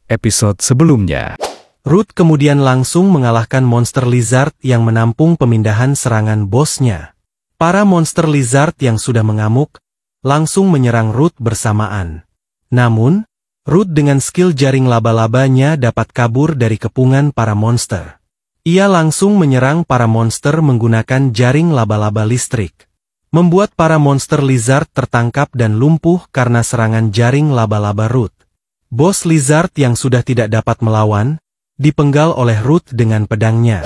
episode sebelumnya. Ruth kemudian langsung mengalahkan monster lizard yang menampung pemindahan serangan bosnya. Para monster lizard yang sudah mengamuk, langsung menyerang Ruth bersamaan. Namun, Ruth dengan skill jaring laba-labanya dapat kabur dari kepungan para monster. Ia langsung menyerang para monster menggunakan jaring laba-laba listrik, membuat para monster lizard tertangkap dan lumpuh karena serangan jaring laba-laba Ruth. Bos lizard yang sudah tidak dapat melawan, dipenggal oleh Ruth dengan pedangnya.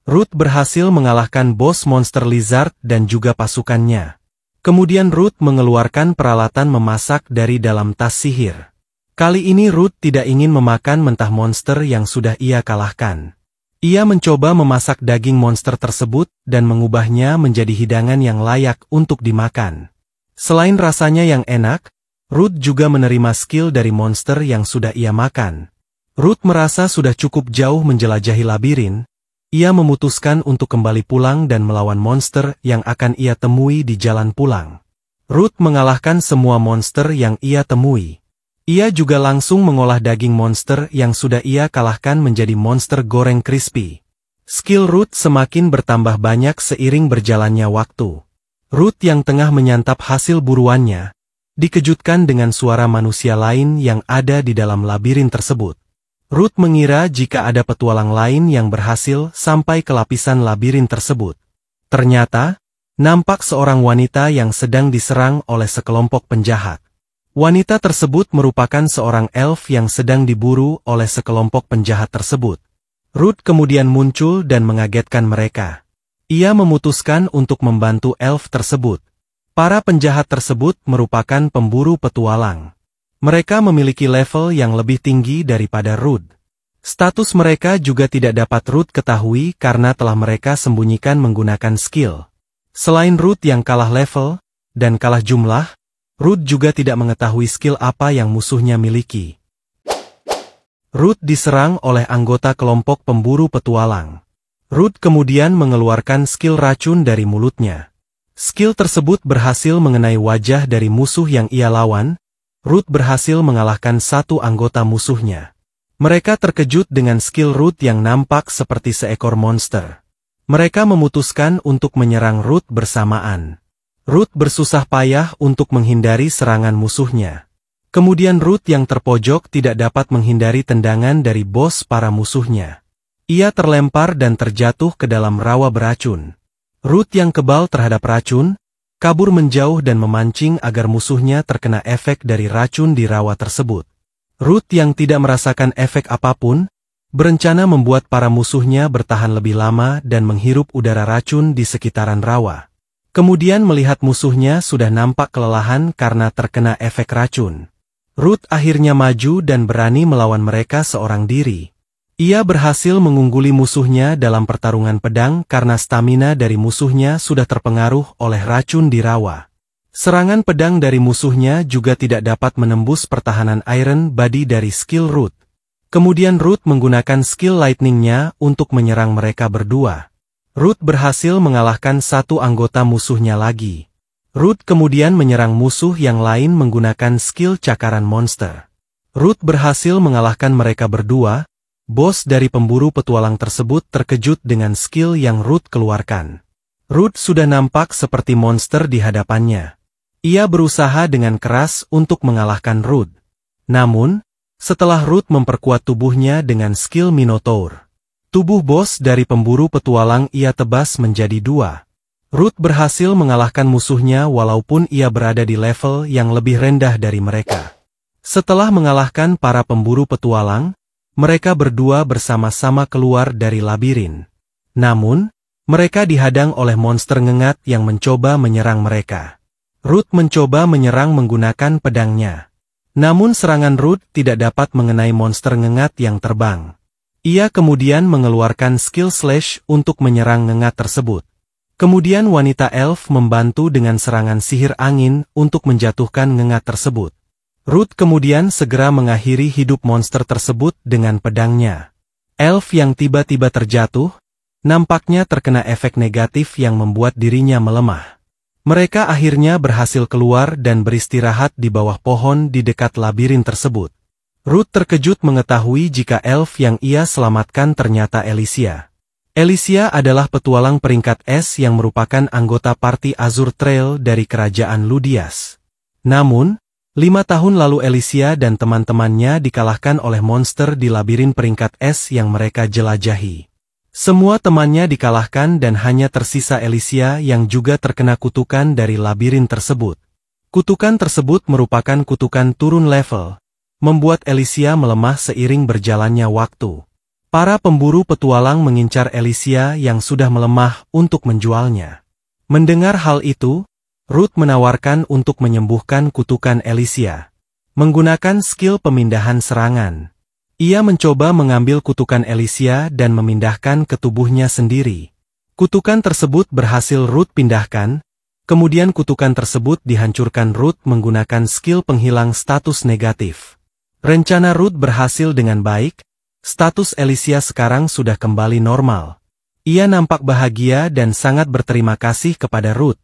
Ruth berhasil mengalahkan bos monster lizard dan juga pasukannya. Kemudian Ruth mengeluarkan peralatan memasak dari dalam tas sihir. Kali ini Ruth tidak ingin memakan mentah monster yang sudah ia kalahkan. Ia mencoba memasak daging monster tersebut dan mengubahnya menjadi hidangan yang layak untuk dimakan. Selain rasanya yang enak, Ruth juga menerima skill dari monster yang sudah ia makan. Ruth merasa sudah cukup jauh menjelajahi labirin. Ia memutuskan untuk kembali pulang dan melawan monster yang akan ia temui di jalan pulang. Ruth mengalahkan semua monster yang ia temui. Ia juga langsung mengolah daging monster yang sudah ia kalahkan menjadi monster goreng crispy. Skill Ruth semakin bertambah banyak seiring berjalannya waktu. Ruth yang tengah menyantap hasil buruannya, dikejutkan dengan suara manusia lain yang ada di dalam labirin tersebut. Ruth mengira jika ada petualang lain yang berhasil sampai ke lapisan labirin tersebut. Ternyata, nampak seorang wanita yang sedang diserang oleh sekelompok penjahat. Wanita tersebut merupakan seorang elf yang sedang diburu oleh sekelompok penjahat tersebut. Ruth kemudian muncul dan mengagetkan mereka. Ia memutuskan untuk membantu elf tersebut. Para penjahat tersebut merupakan pemburu petualang. Mereka memiliki level yang lebih tinggi daripada Ruth. Status mereka juga tidak dapat Ruth ketahui karena telah mereka sembunyikan menggunakan skill. Selain Ruth yang kalah level dan kalah jumlah, Ruth juga tidak mengetahui skill apa yang musuhnya miliki. Ruth diserang oleh anggota kelompok pemburu petualang. Ruth kemudian mengeluarkan skill racun dari mulutnya. Skill tersebut berhasil mengenai wajah dari musuh yang ia lawan. Ruth berhasil mengalahkan satu anggota musuhnya. Mereka terkejut dengan skill Ruth yang nampak seperti seekor monster. Mereka memutuskan untuk menyerang Ruth bersamaan. Ruth bersusah payah untuk menghindari serangan musuhnya. Kemudian Ruth yang terpojok tidak dapat menghindari tendangan dari bos para musuhnya. Ia terlempar dan terjatuh ke dalam rawa beracun. Ruth yang kebal terhadap racun, kabur menjauh dan memancing agar musuhnya terkena efek dari racun di rawa tersebut. Ruth yang tidak merasakan efek apapun, berencana membuat para musuhnya bertahan lebih lama dan menghirup udara racun di sekitaran rawa. Kemudian melihat musuhnya sudah nampak kelelahan karena terkena efek racun. Ruth akhirnya maju dan berani melawan mereka seorang diri. Ia berhasil mengungguli musuhnya dalam pertarungan pedang karena stamina dari musuhnya sudah terpengaruh oleh racun di rawa. Serangan pedang dari musuhnya juga tidak dapat menembus pertahanan Iron Body dari skill Ruth. Kemudian Ruth menggunakan skill lightning-nya untuk menyerang mereka berdua. Ruth berhasil mengalahkan satu anggota musuhnya lagi. Ruth kemudian menyerang musuh yang lain menggunakan skill cakaran monster. Ruth berhasil mengalahkan mereka berdua. Bos dari pemburu petualang tersebut terkejut dengan skill yang Ruth keluarkan. Ruth sudah nampak seperti monster di hadapannya. Ia berusaha dengan keras untuk mengalahkan Ruth. Namun, setelah Ruth memperkuat tubuhnya dengan skill Minotaur, tubuh bos dari pemburu petualang ia tebas menjadi dua. Ruth berhasil mengalahkan musuhnya walaupun ia berada di level yang lebih rendah dari mereka. Setelah mengalahkan para pemburu petualang, mereka berdua bersama-sama keluar dari labirin. Namun, mereka dihadang oleh monster ngengat yang mencoba menyerang mereka. Ruth mencoba menyerang menggunakan pedangnya. Namun serangan Ruth tidak dapat mengenai monster ngengat yang terbang. Ia kemudian mengeluarkan skill slash untuk menyerang ngengat tersebut. Kemudian wanita elf membantu dengan serangan sihir angin untuk menjatuhkan ngengat tersebut. Ruth kemudian segera mengakhiri hidup monster tersebut dengan pedangnya. Elf yang tiba-tiba terjatuh, nampaknya terkena efek negatif yang membuat dirinya melemah. Mereka akhirnya berhasil keluar dan beristirahat di bawah pohon di dekat labirin tersebut. Ruth terkejut mengetahui jika elf yang ia selamatkan ternyata Alicia. Alicia adalah petualang peringkat S yang merupakan anggota parti Azure Trail dari kerajaan Ludias. Namun, 5 tahun lalu Alicia dan teman-temannya dikalahkan oleh monster di labirin peringkat S yang mereka jelajahi. Semua temannya dikalahkan dan hanya tersisa Alicia yang juga terkena kutukan dari labirin tersebut. Kutukan tersebut merupakan kutukan turun level, membuat Alicia melemah seiring berjalannya waktu. Para pemburu petualang mengincar Alicia yang sudah melemah untuk menjualnya. Mendengar hal itu, Ruth menawarkan untuk menyembuhkan kutukan Alicia. Menggunakan skill pemindahan serangan. Ia mencoba mengambil kutukan Alicia dan memindahkan ke tubuhnya sendiri. Kutukan tersebut berhasil Ruth pindahkan, kemudian kutukan tersebut dihancurkan Ruth menggunakan skill penghilang status negatif. Rencana Ruth berhasil dengan baik. Status Alicia sekarang sudah kembali normal. Ia nampak bahagia dan sangat berterima kasih kepada Ruth.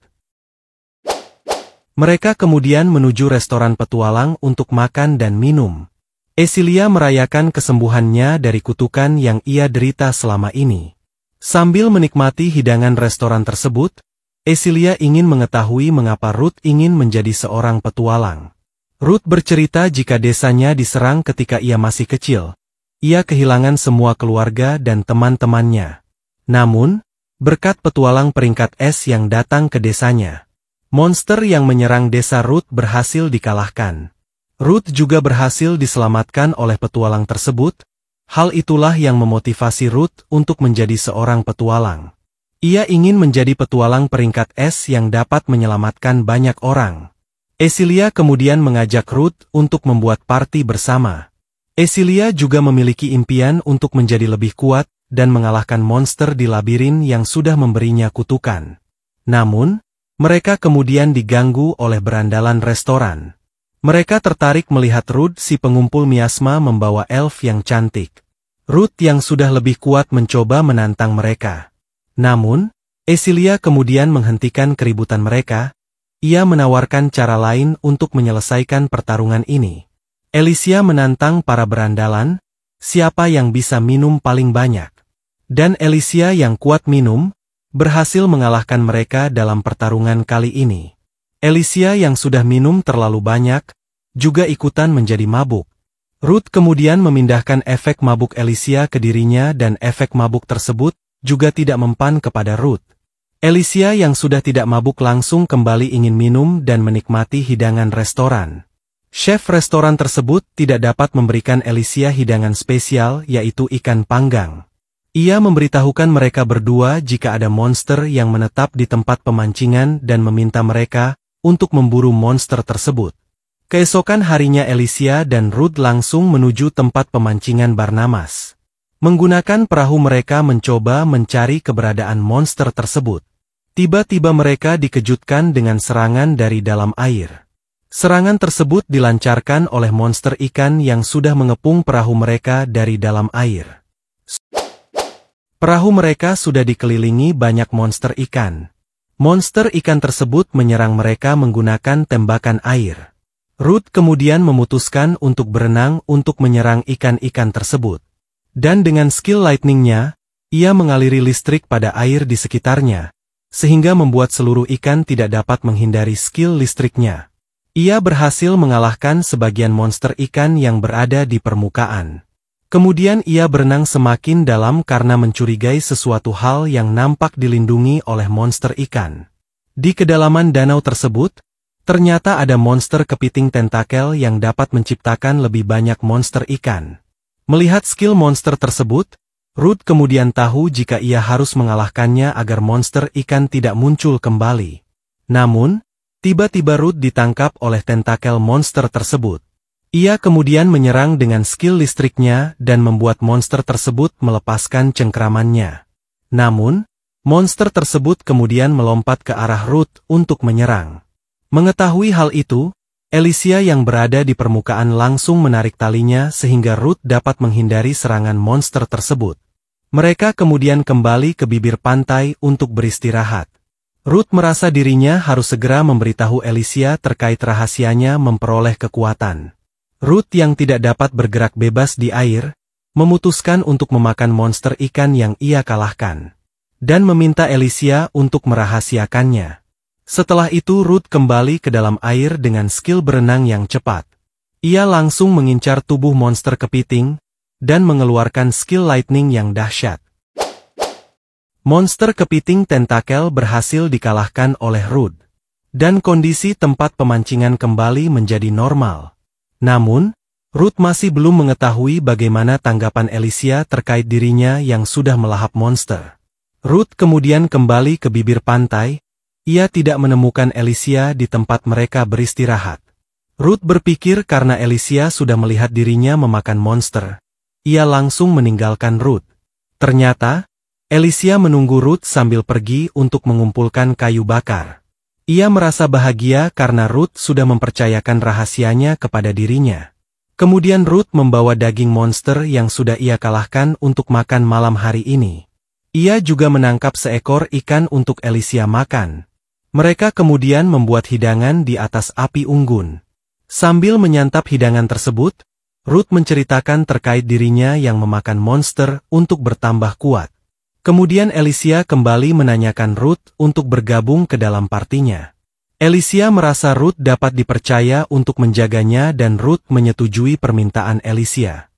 Mereka kemudian menuju restoran petualang untuk makan dan minum. Esilia merayakan kesembuhannya dari kutukan yang ia derita selama ini. Sambil menikmati hidangan restoran tersebut, Esilia ingin mengetahui mengapa Ruth ingin menjadi seorang petualang. Ruth bercerita jika desanya diserang ketika ia masih kecil. Ia kehilangan semua keluarga dan teman-temannya. Namun, berkat petualang peringkat S yang datang ke desanya, monster yang menyerang desa Ruth berhasil dikalahkan. Ruth juga berhasil diselamatkan oleh petualang tersebut. Hal itulah yang memotivasi Ruth untuk menjadi seorang petualang. Ia ingin menjadi petualang peringkat S yang dapat menyelamatkan banyak orang. Esilia kemudian mengajak Ruth untuk membuat party bersama. Esilia juga memiliki impian untuk menjadi lebih kuat dan mengalahkan monster di labirin yang sudah memberinya kutukan. Namun, mereka kemudian diganggu oleh berandalan restoran. Mereka tertarik melihat Ruth si pengumpul miasma membawa elf yang cantik. Ruth yang sudah lebih kuat mencoba menantang mereka. Namun, Esilia kemudian menghentikan keributan mereka. Ia menawarkan cara lain untuk menyelesaikan pertarungan ini. Alicia menantang para berandalan, siapa yang bisa minum paling banyak. Dan Alicia yang kuat minum, berhasil mengalahkan mereka dalam pertarungan kali ini. Alicia yang sudah minum terlalu banyak, juga ikutan menjadi mabuk. Ruth kemudian memindahkan efek mabuk Alicia ke dirinya dan efek mabuk tersebut juga tidak mempan kepada Ruth. Alicia yang sudah tidak mabuk langsung kembali ingin minum dan menikmati hidangan restoran. Chef restoran tersebut tidak dapat memberikan Alicia hidangan spesial yaitu ikan panggang. Ia memberitahukan mereka berdua jika ada monster yang menetap di tempat pemancingan dan meminta mereka untuk memburu monster tersebut. Keesokan harinya Alicia dan Ruth langsung menuju tempat pemancingan Barnabas. Menggunakan perahu mereka mencoba mencari keberadaan monster tersebut. Tiba-tiba mereka dikejutkan dengan serangan dari dalam air. Serangan tersebut dilancarkan oleh monster ikan yang sudah mengepung perahu mereka dari dalam air. Perahu mereka sudah dikelilingi banyak monster ikan. Monster ikan tersebut menyerang mereka menggunakan tembakan air. Ruth kemudian memutuskan untuk berenang untuk menyerang ikan-ikan tersebut. Dan dengan skill lightning-nya, ia mengaliri listrik pada air di sekitarnya, sehingga membuat seluruh ikan tidak dapat menghindari skill listriknya. Ia berhasil mengalahkan sebagian monster ikan yang berada di permukaan. Kemudian ia berenang semakin dalam karena mencurigai sesuatu hal yang nampak dilindungi oleh monster ikan. Di kedalaman danau tersebut, ternyata ada monster kepiting tentakel yang dapat menciptakan lebih banyak monster ikan. Melihat skill monster tersebut, Ruth kemudian tahu jika ia harus mengalahkannya agar monster ikan tidak muncul kembali. Namun, tiba-tiba Ruth ditangkap oleh tentakel monster tersebut. Ia kemudian menyerang dengan skill listriknya dan membuat monster tersebut melepaskan cengkramannya. Namun, Monster tersebut kemudian melompat ke arah Ruth untuk menyerang. Mengetahui hal itu, Alicia yang berada di permukaan langsung menarik talinya sehingga Ruth dapat menghindari serangan monster tersebut. Mereka kemudian kembali ke bibir pantai untuk beristirahat. Ruth merasa dirinya harus segera memberitahu Alicia terkait rahasianya memperoleh kekuatan. Ruth yang tidak dapat bergerak bebas di air, memutuskan untuk memakan monster ikan yang ia kalahkan. Dan meminta Alicia untuk merahasiakannya. Setelah itu Ruth kembali ke dalam air dengan skill berenang yang cepat. Ia langsung mengincar tubuh monster kepiting, dan mengeluarkan skill lightning yang dahsyat. Monster kepiting tentakel berhasil dikalahkan oleh Ruth. Dan kondisi tempat pemancingan kembali menjadi normal. Namun, Ruth masih belum mengetahui bagaimana tanggapan Alicia terkait dirinya yang sudah melahap monster. Ruth kemudian kembali ke bibir pantai. Ia tidak menemukan Alicia di tempat mereka beristirahat. Ruth berpikir karena Alicia sudah melihat dirinya memakan monster. Ia langsung meninggalkan Ruth. Ternyata, Alicia menunggu Ruth sambil pergi untuk mengumpulkan kayu bakar. Ia merasa bahagia karena Ruth sudah mempercayakan rahasianya kepada dirinya. Kemudian Ruth membawa daging monster yang sudah ia kalahkan untuk makan malam hari ini. Ia juga menangkap seekor ikan untuk Alicia makan. Mereka kemudian membuat hidangan di atas api unggun. Sambil menyantap hidangan tersebut, Ruth menceritakan terkait dirinya yang memakan monster untuk bertambah kuat. Kemudian Alicia kembali menanyakan Ruth untuk bergabung ke dalam partinya. Alicia merasa Ruth dapat dipercaya untuk menjaganya dan Ruth menyetujui permintaan Alicia.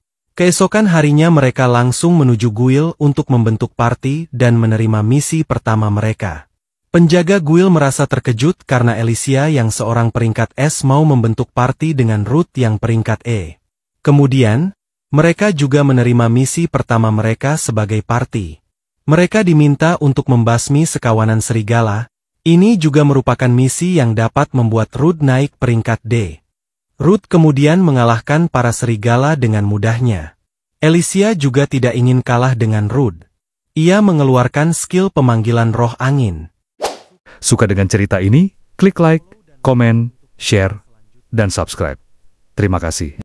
Keesokan harinya mereka langsung menuju guild untuk membentuk party dan menerima misi pertama mereka. Penjaga guild merasa terkejut karena Alicia yang seorang peringkat S mau membentuk party dengan Ruth yang peringkat E. Kemudian, mereka juga menerima misi pertama mereka sebagai party. Mereka diminta untuk membasmi sekawanan serigala. Ini juga merupakan misi yang dapat membuat Ruth naik peringkat D. Ruth kemudian mengalahkan para serigala dengan mudahnya. Alicia juga tidak ingin kalah dengan Ruth. Ia mengeluarkan skill pemanggilan roh angin. Suka dengan cerita ini? Klik like, komen, share, dan subscribe. Terima kasih.